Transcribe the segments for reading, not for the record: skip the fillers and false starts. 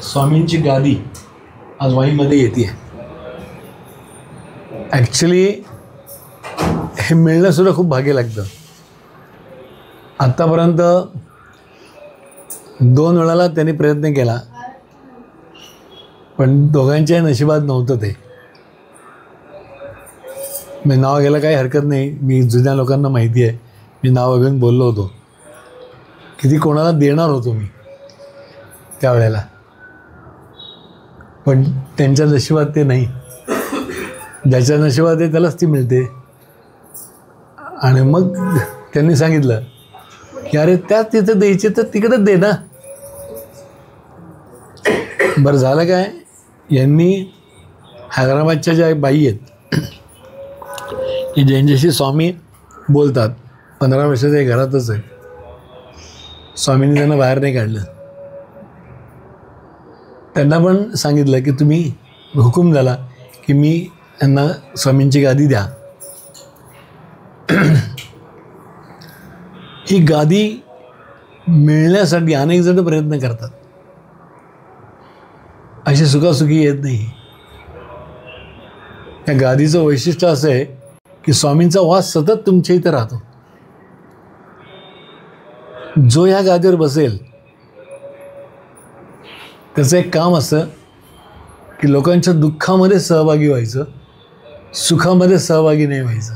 स्वामींची गादी आज वाईमध्ये येते. ॲक्च्युली हे मिळणंसुद्धा खूप भाग्य लागतं. आत्तापर्यंत 2 वेळाला त्यांनी प्रयत्न केला, पण दोघांच्याही नशिबात नव्हतं ते. मी नाव घ्यायला काही हरकत नाही, मी जुन्या लोकांना माहिती आहे, मी नाव घेऊन बोललो होतो की ती कोणाला देणार होतो मी त्यावेळेला, पण त्यांच्या नशिबात ते नाही. ज्याच्या नशिबात आहे त्यालाच ती मिळते. आणि मग त्यांनी सांगितलं की अरे त्याच तिथं द्यायचे तर तिकडेच दे ना. बरं झालं काय, यांनी हैदराबादच्या ज्या बाई आहेत की ज्यांच्याशी स्वामी बोलतात, 15 वर्षाचे घरातच आहे, स्वामींनी त्यांना बाहेर नाही काढलं. त्यांना पण सांगितलं की तुम्ही हुकूम झाला की मी यांना स्वामींची गादी द्या. ही गादी मिळण्यासाठी अनेक जण प्रयत्न करतात, अशी सुखासुखी येत नाही. या गादीचं वैशिष्ट्य असं आहे की स्वामींचा वास सतत तुमच्या इथं राहतो. जो ह्या गादीवर बसेल त्याचं एक काम असतं की लोकांच्या दुःखामध्ये सहभागी व्हायचं, सुखामध्ये सहभागी नाही व्हायचं.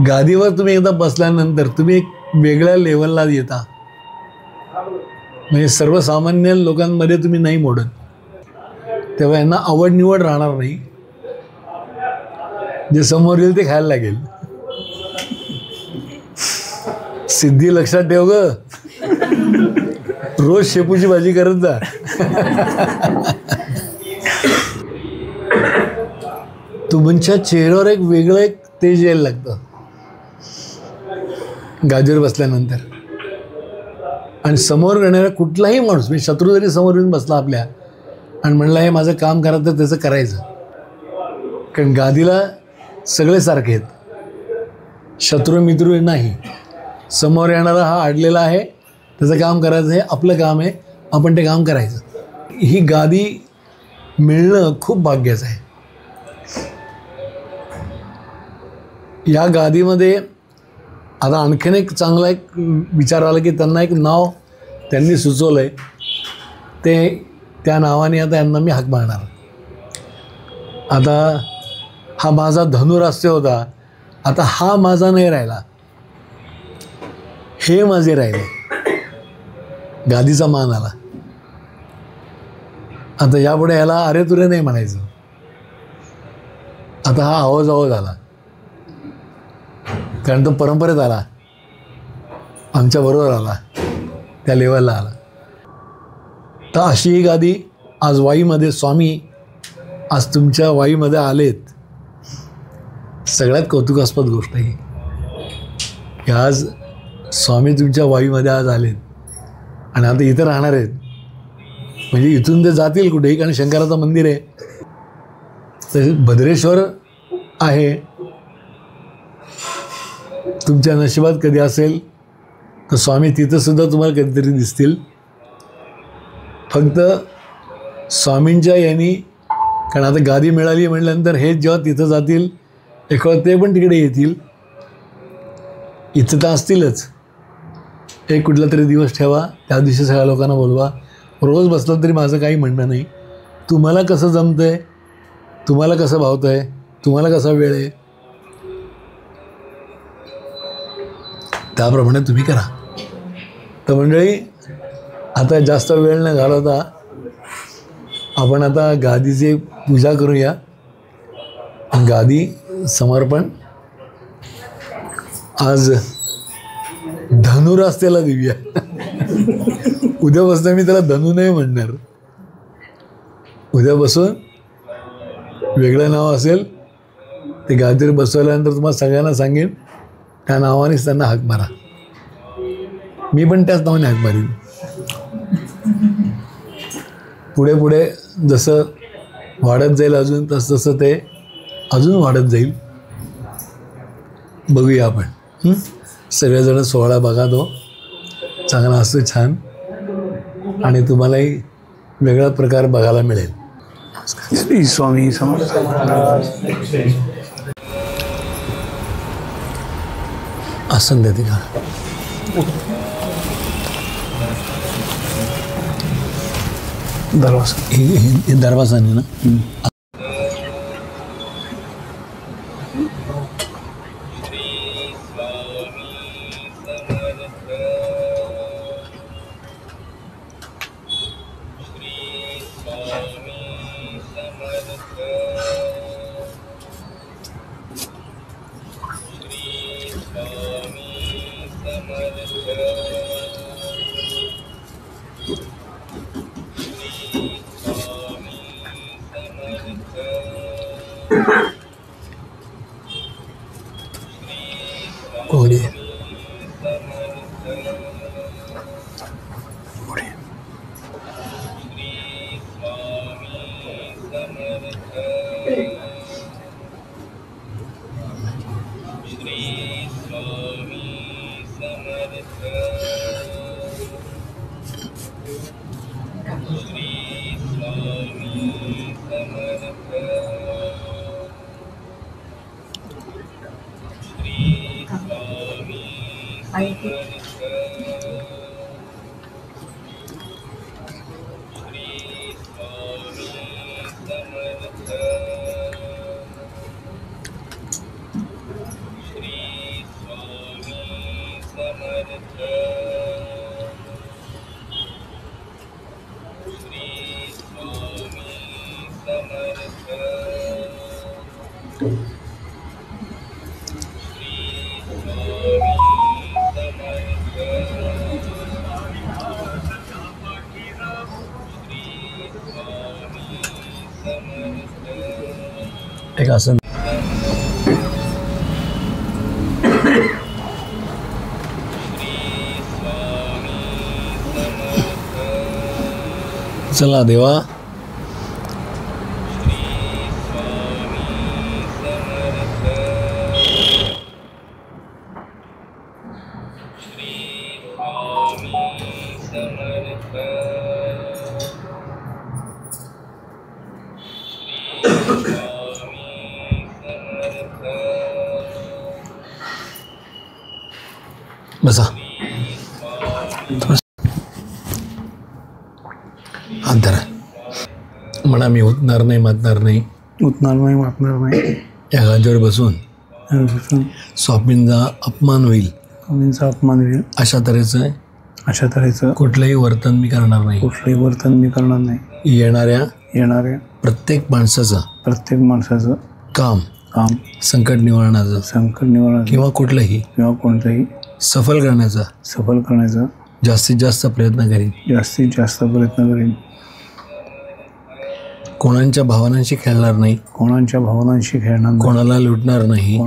गादीवर तुम्ही एकदा बसल्यानंतर तुम्ही एक वेगळ्या लेवलला येता, म्हणजे सर्वसामान्य लोकांमध्ये तुम्ही नाही मोडत. तेव्हा यांना आवड निवड राहणार नाही, जे समोर येईल ते खायला लागेल. सिद्धी लक्षात ठेव ग, रोज शेपूची भाजी करत जा. तुमच्या चेहऱ्यावर एक वेगळं एक तेज यायला लागतं गादीवर बसल्यानंतर. आणि समोर येणारा कुठलाही माणूस, म्हणजे शत्रू जरी समोर येऊन बसला आपल्या आणि म्हणला हे माझं काम करा, तर त्याचं करायचं. कारण गादीला सगळे सारखे आहेत, शत्रू मित्र नाही. समोर येणारा हा अडलेला आहे, त्याचं काम करायचं, हे आपलं काम आहे, आपण ते काम करायचं. ही गादी मिळणं खूप भाग्याचं आहे. या गादीमध्ये आता आणखीन एक चांगला एक विचार आला की त्यांना एक नाव त्यांनी सुचवलं आहे, ते त्या नावाने आता यांना मी हाक मारणार. आता हा माझा धनुरास्य होता, आता हा माझा नाही राहिला, हे माझे राहिले. गादीचा मान आला. आता यापुढे याला अरे तुरे नाही म्हणायचं, आता हा आवाज आला, कारण तो परंपरेत आला, आमच्या बरोबर आला, त्या लेवलला आला. तर अशी ही गादी आज वाईमध्ये, स्वामी आज तुमच्या वाईमध्ये आलेत. सगळ्यात कौतुकास्पद गोष्ट आहे की आज स्वामी तुमच्या वाईमध्ये आज आलेत आणि आता इथं राहणार आहेत. म्हणजे इथून ते जातील कुठेही, कारण शंकराचं मंदिर आहे, तर भद्रेश्वर आहे. तुमच्या नशिबात कधी असेल तर स्वामी तिथंसुद्धा तुम्हाला कधीतरी दिसतील. फक्त स्वामींच्या यांनी, कारण आता गादी मिळाली म्हटल्यानंतर हे जेव्हा तिथं जातील एक वेळ ते पण तिकडे येतील. इथं तर असतीलच. एक कुठला तरी दिवस ठेवा, त्या दिवशी सगळ्या लोकांना बोलवा. रोज बसलं तरी माझं काही म्हणणं नाही. तुम्हाला कसं जमतं आहे, तुम्हाला कसं भावतं आहे, तुम्हाला कसा वेळ आहे, त्याप्रमाणे तुम्ही करा. तर मंडळी, आता जास्त वेळ न घालवता आपण आता गादीची पूजा करूया. गादी समर्पण आज धनुरास्तेला देऊया. उद्यापासून मी त्याला धनु नाही म्हणणार, उद्यापासून वेगळं नाव असेल. ते गादीवर बसवल्यानंतर तुम्हाला सगळ्यांना सांगेन, त्या नावानेच त्यांना हाक मारा. मी पण त्याच नावाने हाक मारीन. पुढे पुढे जसं वाढत जाईल अजून, तसं ते अजून वाढत जाईल. बघूया आपण. सगळेजण सोहळा बघा, तो चांगला असतो, छान. आणि तुम्हालाही वेगळा प्रकार बघायला मिळेल. श्री स्वामी समर्थ. आसन देते का दरवाजा हे दरवाजाने ना. कोहली एक आसन. चला देवा बसा. हात धरा. म्हणा मी उठणार नाही मातणार नाही. उठणार नाही वाटणार नाही. या गादीवर बसून स्वामींचा अपमान होईल, स्वामींचा अपमान होईल अशा तऱ्हेचं कुठलंही वर्तन मी करणार नाही. कुठलंही वर्तन मी करणार नाही. येणाऱ्या प्रत्येक माणसाचं काम संकट निवारणाचं किंवा कोणतंही सफल करण्याचा जास्तीत जास्त प्रयत्न करीन. कोणाच्या भावनांशी खेळणार नाही. कोणाला लुटणार नाही.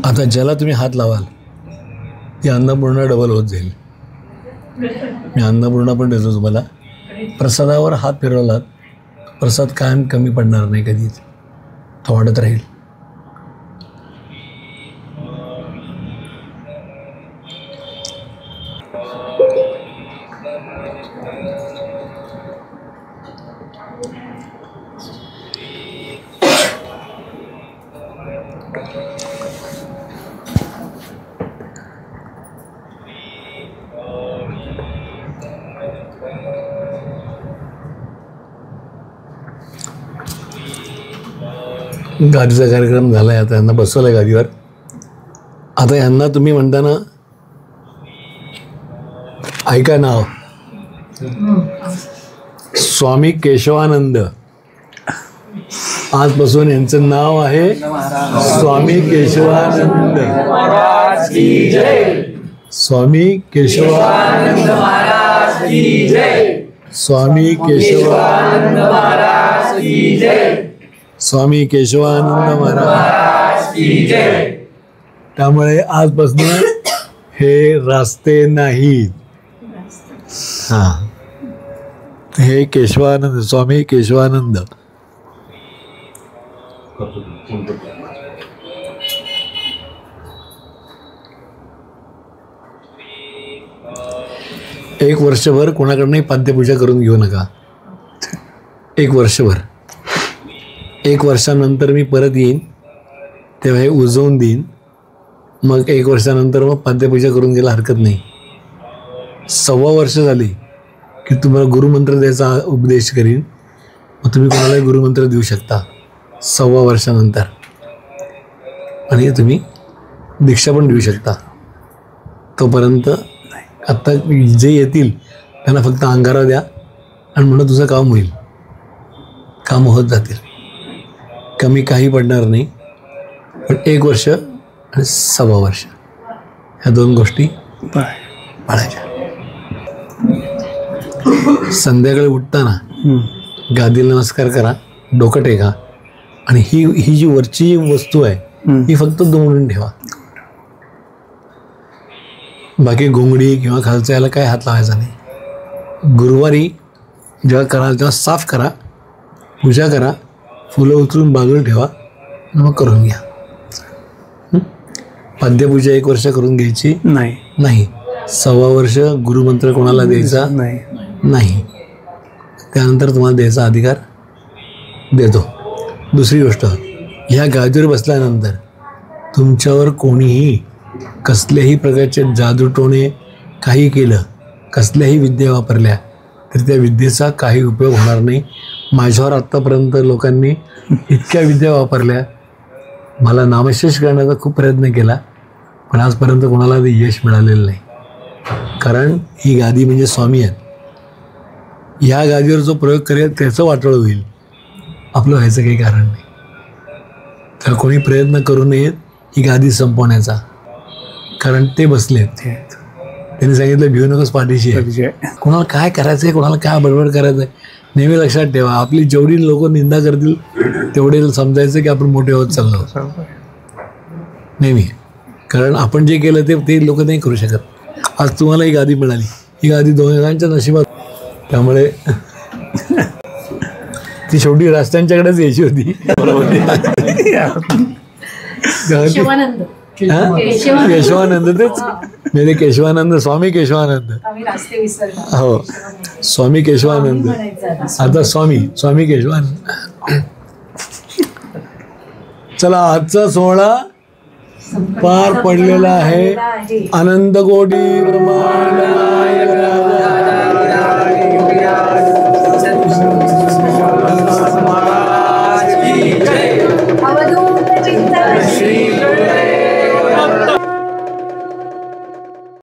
आता ज्याला तुम्ही हात लावाल ती अन्नपूर्णा डबल होत जाईल. मी अन्नपूर्णा पण देतो तुम्हाला. प्रसादावर हात फिरवलात प्रसाद कायम कमी पडणार नाही, कधीच तो वाढत राहील. गादीचा कार्यक्रम झाला आहे. आता यांना बसवलं आहे गादीवर. आता यांना तुम्ही म्हणताना ऐका नाव स्वामी केशवानंद. आजपासून यांचं नाव आहे स्वामी केशवानंद. स्वामी केशवानंद महाराज की जय. स्वामी केशवानंद महाराज की जय. स्वामी केशवानंद महाराज की जय. त्यामुळे आजपासून हे रास्ते नाहीत. हे केशवानंद, स्वामी केशवानंद. 1 वर्षभर कोणाकडनंही पाद्यपूजा करून घेऊ नका. 1 वर्षभर. 1 वर्षानंतर मी परत येईन तेव्हा हे उजवून देईन. मग 1 वर्षानंतर मग पाद्यपूजा करून घ्यायला हरकत नाही. 1.25 वर्ष झाली की तुम्हाला गुरुमंत्र द्यायचा उपदेश करीन. मग तुम्ही कोणालाही गुरुमंत्र देऊ शकता 1.25 वर्षानंतर. आणि तुम्ही दीक्षा पण देऊ शकता. तोपर्यंत आत्ता जे येतील त्यांना फक्त अंगारा द्या आणि म्हणून तुझं काम होईल. कामं होत जातील. कमी काही पडणार नाही. पण 1 वर्ष आणि 1.25 वर्ष ह्या 2 गोष्टी पाळायच्या. संध्याकाळी उठताना गादीला नमस्कार करा, डोकं टेका आणि ही जी वरची वस्तू आहे ही फक्त दुमडून ठेवा. बाकी घोंगडी किंवा खालचा याला काय हात लावायचा नाही. गुरुवारी जेव्हा कराल तेव्हा साफ करा, पूजा करा, फुलं उचलून बाजूला ठेवा, मग करून घ्या. पाद्यपूजा 1 वर्ष करून घ्यायची नाही. 1.25 वर्ष गुरुमंत्र कोणाला द्यायचा नाही. त्यानंतर तुम्हाला द्यायचा अधिकार देतो. दुसरी गोष्ट, ह्या गादीवर बसल्यानंतर तुमच्यावर कोणीही कसल्याही प्रकारचे जादूटोणे काही केलं, कसल्याही विद्या वापरल्या तर त्या विद्येचा काही उपयोग होणार नाही. माझ्यावर आत्तापर्यंत लोकांनी इतक्या विद्या वापरल्या, मला नामशेष करण्याचा खूप प्रयत्न केला, पण आजपर्यंत कोणाला ते यश मिळालेलं नाही. कारण ही गादी म्हणजे स्वामी आहेत. ह्या गादीवर जो प्रयोग करेल त्याचं वाटोळं होईल. आपलं व्हायचं काही कारण नाही. तर कोणी प्रयत्न करू नयेत ही गादी संपवण्याचा. कारण ते बसलेत. त्यांनी सांगितलं भिऊ नकोस पाठीशी आहे. कोणाला काय करायचं आहे, कोणाला काय बडबड करायचं आहे, नेहमी लक्षात ठेवा. आपली जेवढी लोक निंदा करतील तेवढे समजायचं की आपण मोठे होत चाललो नेहमी. कारण आपण जे केलं ते लोक नाही करू शकत. आज तुम्हाला ही गादी मिळाली, ही गादी दोघांच्या नशिबात. त्यामुळे ती शेवटी रस्त्यांच्याकडेच यायची होती. केशवानंद तेच म्हणजे केशवानंद, स्वामी केशवानंद. हो, स्वामी केशवानंद. आता स्वामी केशवानंद. चला, आजचा सोहळा पार पडलेला आहे. आनंद कोटी ब्रह्मांड नायक